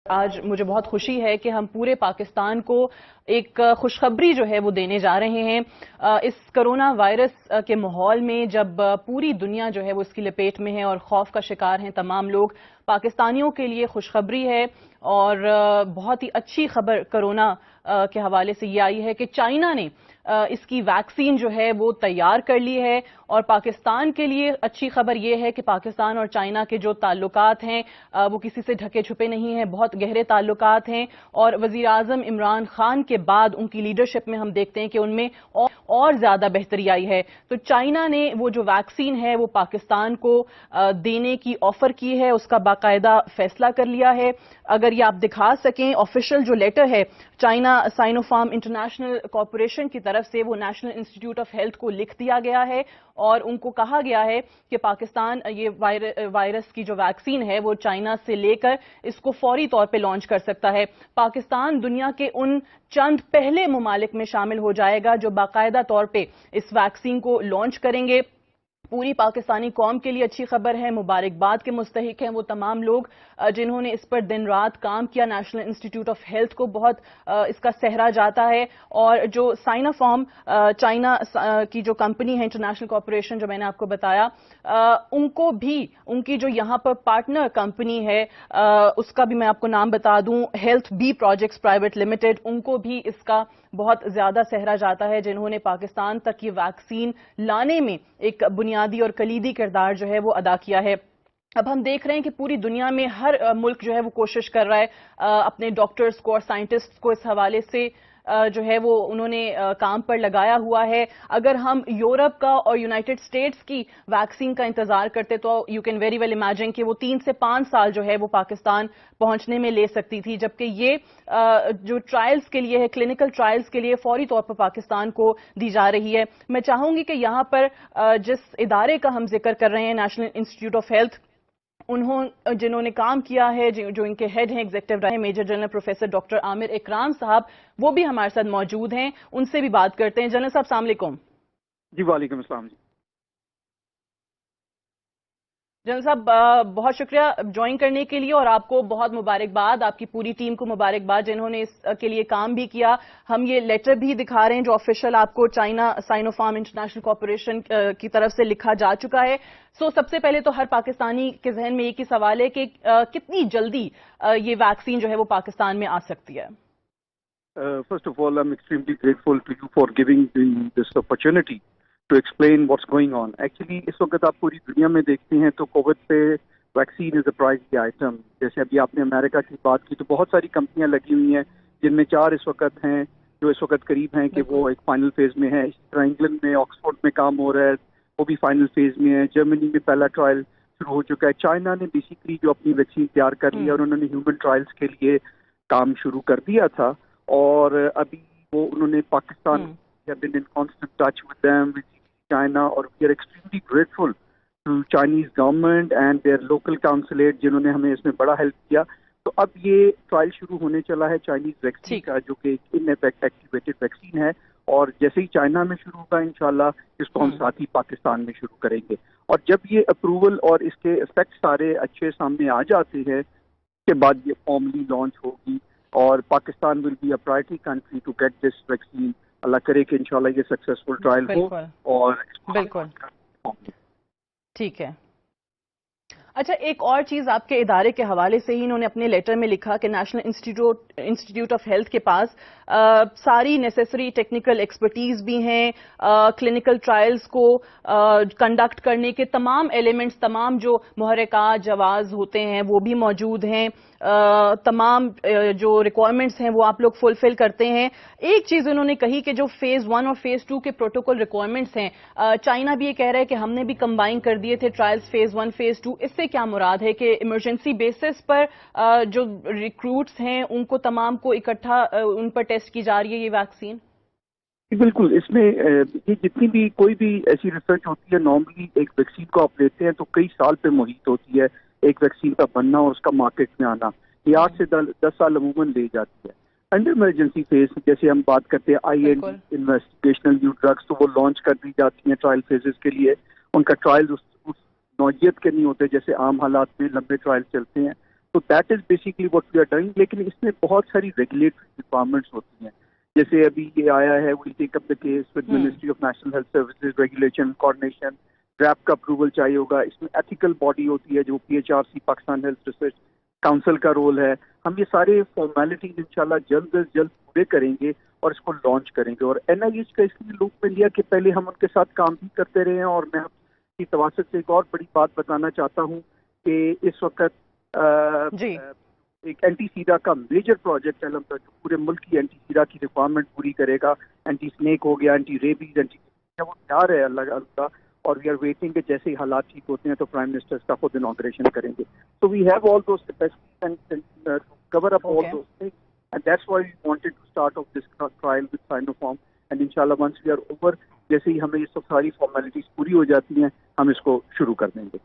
آج مجھے بہت خوشی ہے کہ ہم پورے پاکستان کو ایک خوشخبری جو ہے وہ دینے جا رہے ہیں۔ اس کرونا وائرس کے ماحول میں جب پوری دنیا جو ہے وہ اس کی لپیٹ میں ہے اور خوف کا شکار ہیں تمام لوگ، پاکستانیوں کے لیے خوشخبری ہے اور بہت ہی اچھی خبر کرونا کے حوالے سے یہ آئی ہے کہ چائنا نے اس کی ویکسین جو ہے وہ تیار کر لی ہے، اور پاکستان کے لیے اچھی خبر یہ ہے کہ پاکستان اور چائنا کے جو تعلقات ہیں وہ کسی سے ڈھکے چھپے نہیں ہیں، بہت گہرے تعلقات ہیں، اور وزیر اعظم عمران خان کے بعد ان کی لیڈرشپ میں ہم دیکھتے ہیں کہ ان میں اور زیادہ بہتری آئی ہے۔ تو چائنا نے وہ جو ویکسین ہے وہ پاکستان کو دینے کی آفر کی ہے، اس کا باقاعدہ فیصلہ کر لیا ہے۔ اگر یہ آپ دکھا سکیں آفیشل جو لیٹر ہے China Sino form international corporation کی طرف سے، وہ نیشنل انسٹیٹیوٹ آف ہیلتھ کو لکھ دیا گیا ہے اور ان کو کہا گیا ہے کہ پاکستان یہ وائرس کی جو ویکسین ہے وہ چائنا سے لے کر اس کو فوری طور پہ لانچ کر سکتا ہے۔ پاکستان دنیا کے ان چند پہلے ممالک میں شامل ہو جائے گا جو باقاعدہ طور پہ اس ویکسین کو لانچ کریں گے۔ پوری پاکستانی قوم کے لیے اچھی خبر ہے، مبارکباد کے مستحق ہیں وہ تمام لوگ جنہوں نے اس پر دن رات کام کیا۔ نیشنل انسٹیٹیوٹ آف ہیلتھ کو بہت اس کا سہرا جاتا ہے، اور جو سائنا فارم چائنا کی جو کمپنی ہے انٹرنیشنل کارپوریشن جو میں نے آپ کو بتایا، ان کو بھی ان کی جو یہاں پر پارٹنر کمپنی ہے اس کا بھی میں آپ کو نام بتا دوں، health B projects private limited, ان کو بھی اس کا بہت زیادہ سہرا جاتا ہے جنہوں نے پاکستان تک یہ ویکسین لانے میں ایک بنیادی اور کلیدی کردار جو ہے وہ ادا کیا ہے۔ اب ہم دیکھ رہے ہیں کہ پوری دنیا میں ہر ملک جو ہے وہ کوشش کر رہا ہے اپنے ڈاکٹرز کو اور سائنٹسٹ کو اس حوالے سے جو ہے وہ انہوں نے کام پر لگایا ہوا ہے۔ اگر ہم یورپ کا اور یونائٹڈ اسٹیٹس کی ویکسین کا انتظار کرتے تو you can very well imagine کہ وہ 3 سے 5 سال جو ہے وہ پاکستان پہنچنے میں لے سکتی تھی، جبکہ یہ جو ٹرائلز کے لیے ہے، کلینکل ٹرائلز کے لیے فوری طور پر پاکستان کو دی جا رہی ہے۔ میں چاہوں گی کہ یہاں پر جس ادارے کا ہم ذکر کر رہے ہیں نیشنل انسٹیٹیوٹ آف ہیلتھ، جنہوں نے کام کیا ہے، جو ان کے ہیڈ ہیں executive major general professor doctor Aamir Ikram صاحب، وہ بھی ہمارے ساتھ موجود ہیں، ان سے بھی بات کرتے ہیں۔ جنرل صاحب السلام علیکم۔ جی وعلیکم السلام جی۔ جنرل صاحب بہت شکریہ جوائن کرنے کے لیے، اور آپ کو بہت مبارکباد، آپ کی پوری ٹیم کو مبارکباد جنہوں نے اس کے لیے کام بھی کیا۔ ہم یہ لیٹر بھی دکھا رہے ہیں جو آفیشل آپ کو China Sino form international corporation کی طرف سے لکھا جا چکا ہے۔ سب سے پہلے تو ہر پاکستانی کے ذہن میں ایک ہی سوال ہے کہ کتنی جلدی یہ ویکسین جو ہے وہ پاکستان میں آ سکتی ہے؟ First of all, I'm extremely grateful to you for giving this opportunity to explain what's going on. Actually, اس وقت آپ پوری دنیا میں دیکھتے ہیں تو کووڈ پہ ویکسین از اے پرائزی آئٹم۔ جیسے ابھی آپ نے امریکہ کی بات کی تو بہت ساری کمپنیاں لگی ہوئی ہیں، جن میں 4 اس وقت ہیں جو اس وقت قریب ہیں کہ وہ ایک فائنل فیز میں ہے۔ اسی طرح انگلینڈ میں آکسفورڈ میں کام ہو رہا ہے، وہ بھی فائنل فیز میں ہے۔ جرمنی میں پہلا ٹرائل شروع ہو چکا ہے۔ چائنا نے بیسیکلی جو اپنی ویکسین تیار کر لی ہے اور انہوں نے ہیومن ٹرائلز کے لیے کام شروع کر دیا تھا، اور ابھی وہ انہوں نے Pakistan been in constant touch with them, with China, اور we are extremely grateful to Chinese government and their local consulate جنہوں نے ہمیں اس میں بڑا ہیلپ کیا۔ تو اب یہ ٹرائل شروع ہونے چلا ہے چائنیز ویکسین کا، جو کہ ان ایفیکٹ ایکٹیویٹڈ ویکسین ہے، اور جیسے ہی چائنا میں شروع ہوگا انشاءاللہ اس کو ہم ساتھ ہی پاکستان میں شروع کریں گے۔ اور جب یہ اپروول اور اس کے ایفیکٹ سارے اچھے سامنے آ جاتے ہیں، اس کے بعد یہ فارملی لانچ ہوگی، اور Pakistan will be a priority country to get this vaccine. Allah کرے کہ انشاءاللہ یہ سکسیسفل ٹرائل ہو اور بالکل ٹھیک ہے۔ اچھا، ایک اور چیز آپ کے ادارے کے حوالے سے ہی انہوں نے اپنے لیٹر میں لکھا کہ نیشنل انسٹیٹیوٹ آف ہیلتھ کے پاس ساری نیسیسری ٹیکنیکل ایکسپرٹیز بھی ہیں، کلینکل ٹرائلز کو کنڈکٹ کرنے کے تمام ایلیمنٹس، تمام جو محرکات جواز ہوتے ہیں وہ بھی موجود ہیں، تمام جو ریکوائرمنٹس ہیں وہ آپ لوگ فلفل کرتے ہیں۔ ایک چیز انہوں نے کہی کہ جو فیز 1 اور فیز 2 کے پروٹوکول ریکوائرمنٹس ہیں، چائنا بھی یہ کہہ رہا ہے کہ ہم نے بھی کمبائن کر دیے تھے ٹرائلز فیز 1 فیز 2۔ اس سے کیا مراد ہے کہ ایمرجنسی بیسس پر جو ریکروٹس ہیں ان کو تمام کو اکٹھا ان پر ٹیسٹ کی جا رہی ہے یہ ویکسین؟ بالکل، اس میں یہ جتنی بھی کوئی بھی ایسی ریسرچ ہوتی ہے، نارملی ایک ویکسین کو آپ لیتے ہیں تو کئی سال پہ محیط ہوتی ہے ایک ویکسین کا بننا اور اس کا مارکیٹ میں آنا۔ یہ 8 سے 10 سال عموماً لے جاتی ہے۔ انڈر ایمرجنسی فیز جیسے ہم بات کرتے ہیں آئی این انویسٹیگیشنل نیو ڈرگس، تو وہ لانچ کر دی جاتی ہیں ٹرائل فیزز کے لیے۔ ان کا ٹرائل اس نوعیت کے نہیں ہوتے جیسے عام حالات میں لمبے ٹرائل چلتے ہیں۔ تو that is basically what we are doing. لیکن اس میں بہت ساری ریگولیٹری ریکوائرمنٹس ہوتی ہیں. جیسے ابھی یہ آیا ہے we take up the case with ministry of national health services, regulation coordination, draft کا اپروول چاہیے ہوگا. اس میں ایتھیکل باڈی ہوتی ہے جو PHRC Pakistan health research council کا رول ہے. ہم یہ سارے فارمیلٹیز انشاءاللہ جلد از جلد پورے کریں گے اور اس کو لانچ کریں گے. اور NIH کا اس لیے لوپ میں لیا کہ پہلے ہم ان کے ساتھ کام بھی کرتے رہے ہیں. اور میں آپ کی تواسط سے ایک اور بڑی بات بتانا چاہتا ہوں کہ اس وقت جی ایک اینٹی سیڈا کا میجر پروجیکٹ ہے جو پورے ملک کی اینٹی سیڈا کی ریکوائرمنٹ پوری کرے گا. اینٹی اسنیک ہو گیا, اینٹی ریبیز, وہ تیار ہے اللہ کا. اور وی آر ویٹنگ کہ جیسے ہی حالات ٹھیک ہوتے ہیں تو پرائم منسٹر کا خود انوگریشن کریں گے. تو we have all those capacities and cover up all those things, and that's why we wanted to start off this trial with Sinopharm. And انشاءاللہ ونس وی آر اوور, جیسے ہی ہمیں یہ سب ساری فارمیلٹیز پوری ہو جاتی ہیں ہم اس کو شروع کر دیں گے.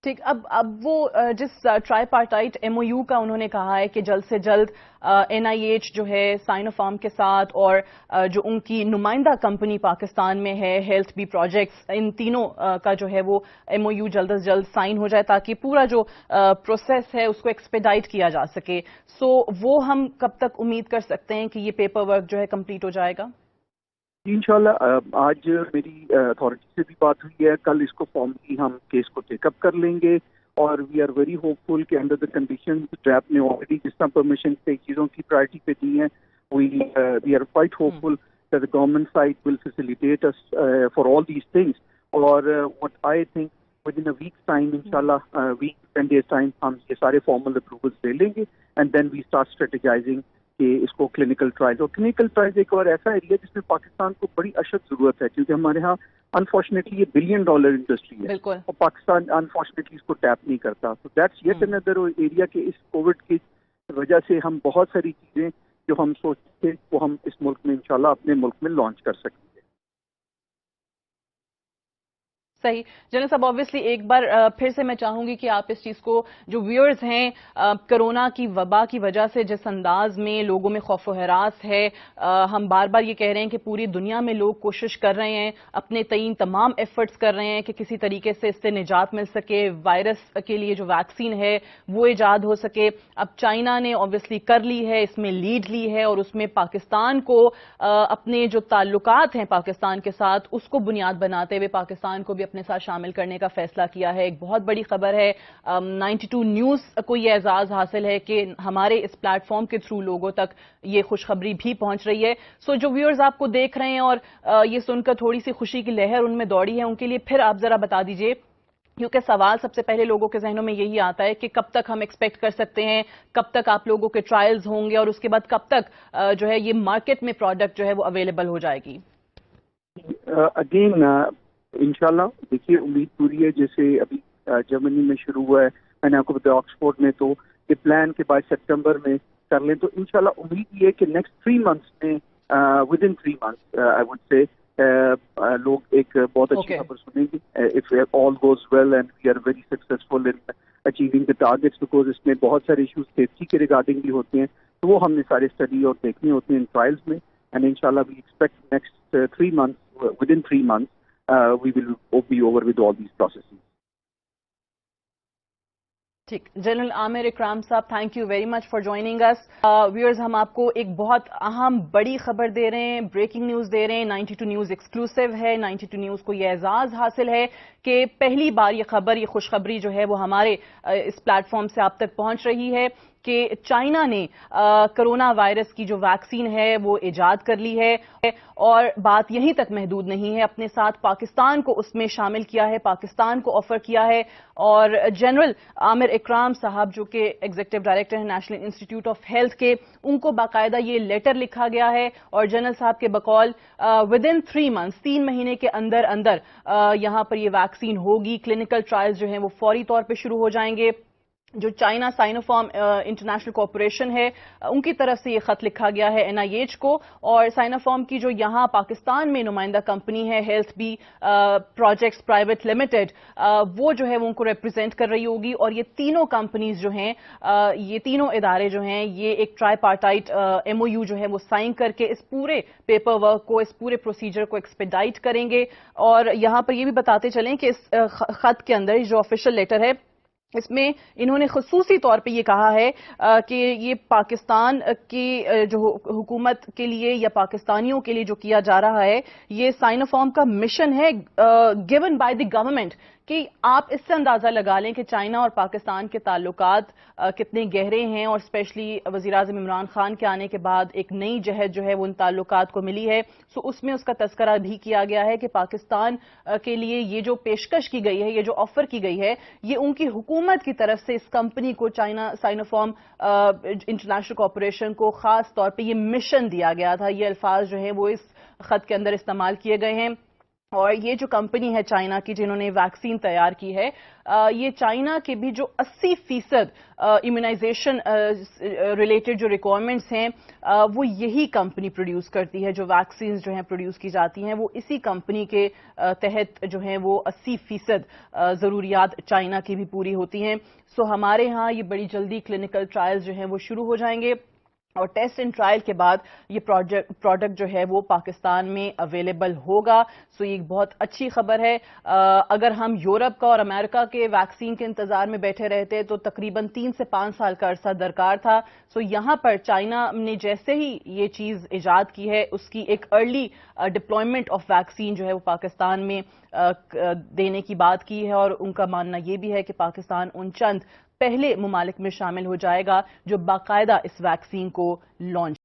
ٹھیک. اب وہ جس ٹرائی پارٹائٹ MOU کا انہوں نے کہا ہے کہ جلد سے جلد NIH جو ہے سائنوفارم کے ساتھ اور جو ان کی نمائندہ کمپنی پاکستان میں ہے ہیلتھ بی پروجیکٹس, ان تینوں کا جو ہے وہ MOU جلد از جلد سائن ہو جائے تاکہ پورا جو پروسیس ہے اس کو ایکسپیڈائٹ کیا جا سکے. سو وہ ہم کب تک امید کر سکتے ہیں کہ یہ پیپر ورک جو ہے کمپلیٹ ہو جائے گا؟ انشاءاللہ آج میری اتھارٹی سے بھی بات ہوئی ہے. کل اس کو فارملی ہم کیس کو ٹیک اپ کر لیں گے. اور وی آر ویری ہوپ فل کہ انڈر دا کنڈیشن ڈرافٹ نے آلریڈی جس طرح پرمیشن کئی چیزوں کی پرائرٹی پہ دی ہیں, we are quite hopeful that the government side will facilitate us for all these things. اور what I think within a week's time, inshallah, week 10 days time, ہم یہ سارے formal approvals لے لیں گے and then we start strategizing کہ اس کو clinical trial. اور کلینکل ٹرائل ایک اور ایسا ایریا جس میں پاکستان کو بڑی اشد ضرورت ہے, کیونکہ ہمارے ہاں انفارچونیٹلی یہ $1 بلین انڈسٹری ہے اور پاکستان انفارچونیٹلی اس کو ٹیپ نہیں کرتا. تو دیٹس یٹ اندر ایریا کہ اس کووڈ کی وجہ سے ہم بہت ساری چیزیں جو ہم سوچتے تھے وہ ہم اس ملک میں انشاءاللہ اپنے ملک میں لانچ کر سکیں گے. صحیح. جنرل صاحب آبویسلی ایک بار پھر سے میں چاہوں گی کہ آپ اس چیز کو جو ویورز ہیں کرونا کی وبا کی وجہ سے جس انداز میں لوگوں میں خوف و ہراس ہے, ہم بار بار یہ کہہ رہے ہیں کہ پوری دنیا میں لوگ کوشش کر رہے ہیں, اپنے تئیں تمام ایفرٹس کر رہے ہیں کہ کسی طریقے سے اس سے نجات مل سکے, وائرس کے لیے جو ویکسین ہے وہ ایجاد ہو سکے. اب چائنا نے آبویسلی کر لی ہے, اس میں لیڈ لی ہے اور اس میں پاکستان کو اپنے جو تعلقات ہیں پاکستان کے ساتھ اس کو بنیاد بناتے ہوئے پاکستان کو بھی اپنے ساتھ شامل کرنے کا فیصلہ کیا ہے. ایک بہت بڑی خبر ہے, 92 نیوز کو یہ اعزاز حاصل ہے کہ ہمارے اس پلیٹ فارم کے تھرو لوگوں تک یہ خوشخبری بھی پہنچ رہی ہے. سو جو ویورز آپ کو دیکھ رہے ہیں اور یہ سن کر تھوڑی سی خوشی کی لہر ان میں دوڑی ہے, ان کے لیے پھر آپ ذرا بتا دیجئے, کیونکہ سوال سب سے پہلے لوگوں کے ذہنوں میں یہی آتا ہے کہ کب تک ہم ایکسپیکٹ کر سکتے ہیں, کب تک آپ لوگوں کے ٹرائلز ہوں گے اور اس کے بعد کب تک جو ہے یہ مارکیٹ میں پروڈکٹ جو ہے وہ اویلیبل ہو جائے گی؟ اگین انشاءاللہ دیکھیے امید پوری ہے. جیسے ابھی جرمنی میں شروع ہوا ہے, میں نے آپ کو بتایا آکسفورڈ میں, تو یہ پلان کے بعد سپٹمبر میں کر لیں. تو انشاءاللہ امید یہ ہے کہ نیکسٹ 3 months میں within 3 months I would سے لوگ ایک بہت اچھی خبر سنیں گے. If all goes well and we are very successful in achieving the targets, because اس میں بہت سارے ایشوز سیفٹی کے ریگارڈنگ بھی ہوتے ہیں, تو وہ ہم نے سارے اسٹڈی اور دیکھنے ہوتے ہیں ان ٹرائلز میں. اینڈ انشاءاللہ we expect next 3 months, within 3 months we will be over with all these processes. ٹھیک. جنرل عامر اکرام صاحب, thank you very much for joining us. Viewers, ہم آپ کو ایک بہت اہم بڑی خبر دے رہے ہیں, بریکنگ نیوز دے رہے ہیں. 92 نیوز ایکسکلوسیو ہے. 92 نیوز کو یہ اعزاز حاصل ہے کہ پہلی بار یہ خبر, یہ خوشخبری جو ہے وہ ہمارے اس پلیٹ فارم سے آپ تک پہنچ رہی ہے کہ چائنا نے کرونا وائرس کی جو ویکسین ہے وہ ایجاد کر لی ہے. اور بات یہیں تک محدود نہیں ہے, اپنے ساتھ پاکستان کو اس میں شامل کیا ہے, پاکستان کو آفر کیا ہے. اور جنرل عامر اکرام صاحب جو کہ ایگزیکٹو ڈائریکٹر ہیں نیشنل انسٹیٹیوٹ آف ہیلتھ کے, ان کو باقاعدہ یہ لیٹر لکھا گیا ہے اور جنرل صاحب کے بقول ود ان 3 months 3 مہینے کے اندر اندر یہاں پر یہ ویکسین ہوگی. کلینکل ٹرائلز جو ہیں وہ فوری طور پہ شروع ہو جائیں گے. جو چائنا سائنوفارم انٹرنیشنل کارپوریشن ہے ان کی طرف سے یہ خط لکھا گیا ہے NIH کو, اور سائنوفارم کی جو یہاں پاکستان میں نمائندہ کمپنی ہے Health B projects private Limited, وہ جو ہے وہ ان کو ریپرزینٹ کر رہی ہوگی. اور یہ تینوں کمپنیز جو ہیں, یہ تینوں ادارے جو ہیں, یہ ایک ٹرائی پارٹائٹ MOU جو ہے وہ سائن کر کے اس پورے پیپر ورک کو, اس پورے پروسیجر کو ایکسپیڈائٹ کریں گے. اور یہاں پر یہ بھی بتاتے چلیں کہ اس خط کے اندر جو آفیشیل لیٹر ہے اس میں انہوں نے خصوصی طور پہ یہ کہا ہے کہ یہ پاکستان کی جو حکومت کے لیے یا پاکستانیوں کے لیے جو کیا جا رہا ہے یہ سائنوفارم کا مشن ہے گیون بائی دی گورنمنٹ، کہ آپ اس سے اندازہ لگا لیں کہ چائنا اور پاکستان کے تعلقات کتنے گہرے ہیں، اور اسپیشلی وزیراعظم عمران خان کے آنے کے بعد ایک نئی جہت جو ہے وہ ان تعلقات کو ملی ہے۔ سو اس میں اس کا تذکرہ بھی کیا گیا ہے کہ پاکستان کے لیے یہ جو پیشکش کی گئی ہے، یہ جو آفر کی گئی ہے، یہ ان کی حکومت کی طرف سے اس کمپنی کو چائنا سائنوفارم انٹرنیشنل کارپوریشن کو خاص طور پہ یہ مشن دیا گیا تھا۔ یہ الفاظ جو ہیں وہ اس خط کے اندر استعمال کیے گئے ہیں۔ اور یہ جو کمپنی ہے چائنا کی جنہوں نے ویکسین تیار کی ہے، یہ چائنا کے بھی جو 80% امیونائزیشن ریلیٹڈ جو ریکوائرمنٹس ہیں وہ یہی کمپنی پروڈیوس کرتی ہے۔ جو ویکسینز جو ہیں پروڈیوس کی جاتی ہیں وہ اسی کمپنی کے تحت جو ہیں وہ 80% ضروریات چائنا کی بھی پوری ہوتی ہیں۔ سو ہمارے ہاں یہ بڑی جلدی کلینکل ٹرائلز جو ہیں وہ شروع ہو جائیں گے، اور ٹیسٹ اینڈ ٹرائل کے بعد یہ پروڈکٹ جو ہے وہ پاکستان میں اویلیبل ہوگا۔ سو یہ ایک بہت اچھی خبر ہے۔ اگر ہم یورپ کا اور امریکہ کے ویکسین کے انتظار میں بیٹھے رہتے تو تقریباً 3 سے 5 سال کا عرصہ درکار تھا۔ سو یہاں پر چائنا نے جیسے ہی یہ چیز ایجاد کی ہے، اس کی ایک ارلی ڈپلائمنٹ آف ویکسین جو ہے وہ پاکستان میں دینے کی بات کی ہے، اور ان کا ماننا یہ بھی ہے کہ پاکستان ان چند پہلے ممالک میں شامل ہو جائے گا جو باقاعدہ اس ویکسین کو لانچ